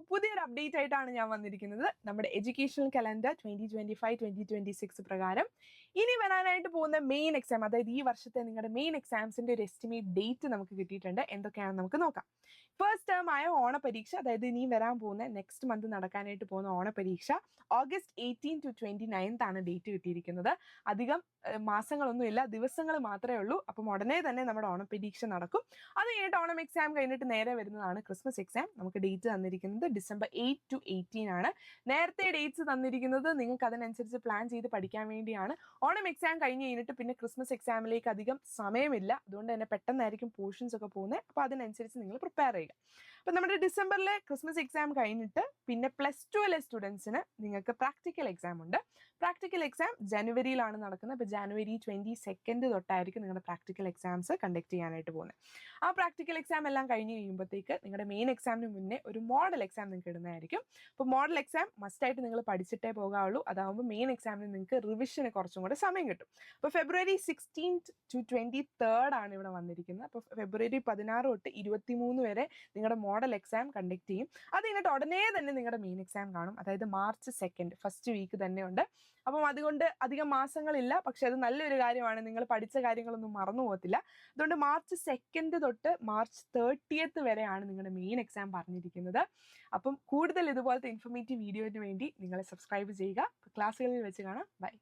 അപ്പോൾ പുതിയൊരു അപ്ഡേറ്റ് ആയിട്ടാണ് ഞാൻ വന്നിരിക്കുന്നത്. നമ്മുടെ എഡ്യൂക്കേഷണൽ കലണ്ടർ 2025-2026 പ്രകാരം ഇനി വരാനായിട്ട് പോകുന്ന മെയിൻ എക്സാം, അതായത് ഈ വർഷത്തെ നിങ്ങളുടെ മെയിൻ എക്സാംസിന്റെ ഒരു എസ്റ്റിമേറ്റ് ഡേറ്റ് നമുക്ക് കിട്ടിയിട്ടുണ്ട്. എന്തൊക്കെയാണെന്ന് നമുക്ക് നോക്കാം. ഫസ്റ്റ് ടേം ആയ ഓണപരീക്ഷ, അതായത് ഇനി വരാൻ പോകുന്ന നെക്സ്റ്റ് മന്ത് നടക്കാനായിട്ട് പോകുന്ന ഓണപരീക്ഷ August 18 to 29 ആണ് ഡേറ്റ് കിട്ടിയിരിക്കുന്നത്. അധികം മാസങ്ങളൊന്നുമില്ല, ദിവസങ്ങൾ മാത്രമേ ഉള്ളൂ. അപ്പം ഉടനെ തന്നെ നമ്മുടെ ഓണപരീക്ഷ നടക്കും. അത് കഴിഞ്ഞിട്ട് ഓണം എക്സാം കഴിഞ്ഞിട്ട് നേരെ വരുന്നതാണ് ക്രിസ്മസ് എക്സാം. നമുക്ക് ഡേറ്റ് തന്നിരിക്കുന്നത് December 8 to 18 ആണ്. നേരത്തെ ഡേറ്റ്സ് തന്നിരിക്കുന്നത് നിങ്ങൾക്ക് അതിനനുസരിച്ച് പ്ലാൻ ചെയ്ത് പഠിക്കാൻ വേണ്ടിയാണ്. ഓണം എക്സാം കഴിഞ്ഞ് കഴിഞ്ഞിട്ട് പിന്നെ ക്രിസ്മസ് എക്സാമിലേക്ക് അധികം സമയമില്ല, അതുകൊണ്ട് തന്നെ പെട്ടെന്നായിരിക്കും പോർഷൻസ് ഒക്കെ പോകുന്നത്. അപ്പോൾ അതിനനുസരിച്ച് നിങ്ങൾ പ്രിപ്പയർ ചെയ്യുക. അപ്പം നമ്മുടെ ഡിസംബറിലെ ക്രിസ്മസ് എക്സാം കഴിഞ്ഞിട്ട് പിന്നെ +2 സ്റ്റുഡൻസിന് നിങ്ങൾക്ക് പ്രാക്ടിക്കൽ എക്സാം ഉണ്ട്. പ്രാക്ടിക്കൽ എക്സാം ജനുവരിയിലാണ് നടക്കുന്നത്. അപ്പോൾ ജനുവരി 22 തൊട്ടായിരിക്കും നിങ്ങളുടെ പ്രാക്ടിക്കൽ എക്സാംസ് കണ്ടക്ട് ചെയ്യാനായിട്ട് പോകുന്നത്. ആ പ്രാക്ടിക്കൽ എക്സാം എല്ലാം കഴിഞ്ഞ് കഴിയുമ്പോഴത്തേക്ക് നിങ്ങളുടെ മെയിൻ എക്സാമിന് മുന്നേ ഒരു മോഡൽ എക്സാം നിങ്ങൾക്ക് ഇടുന്നതായിരിക്കും. അപ്പോൾ മോഡൽ എക്സാം മസ്റ്റായിട്ട് നിങ്ങൾ പഠിച്ചിട്ടേ പോകാവുള്ളൂ. അതാകുമ്പോൾ മെയിൻ എക്സാമിന് നിങ്ങൾക്ക് റിവിഷന് കുറച്ചും കൂടെ സമയം കിട്ടും. അപ്പോൾ February 16th to 23rd ആണ് ഇവിടെ വന്നിരിക്കുന്നത്. അപ്പോൾ February 16 തൊട്ട് 23 വരെ നിങ്ങളുടെ മോഡൽ എക്സാം കണ്ടക്ട് ചെയ്യും. അത് കഴിഞ്ഞിട്ട് ഉടനെ തന്നെ നിങ്ങളുടെ മെയിൻ എക്സാം കാണും, അതായത് March 2nd ഫസ്റ്റ് വീക്ക് തന്നെ ഉണ്ട്. അപ്പം അതുകൊണ്ട് അധികം മാസങ്ങളില്ല, പക്ഷെ അത് നല്ലൊരു കാര്യമാണ്. നിങ്ങൾ പഠിച്ച കാര്യങ്ങളൊന്നും മറന്നു പോകത്തില്ല. അതുകൊണ്ട് March 2nd തൊട്ട് March 30th വരെയാണ് നിങ്ങളുടെ മെയിൻ എക്സാം പറഞ്ഞിരിക്കുന്നത്. അപ്പം കൂടുതൽ ഇതുപോലത്തെ ഇൻഫോർമേറ്റീവ് വീഡിയോന് വേണ്ടി നിങ്ങളെ സബ്സ്ക്രൈബ് ചെയ്യുക. ക്ലാസ്സുകളിൽ വെച്ച് കാണാം. ബൈ.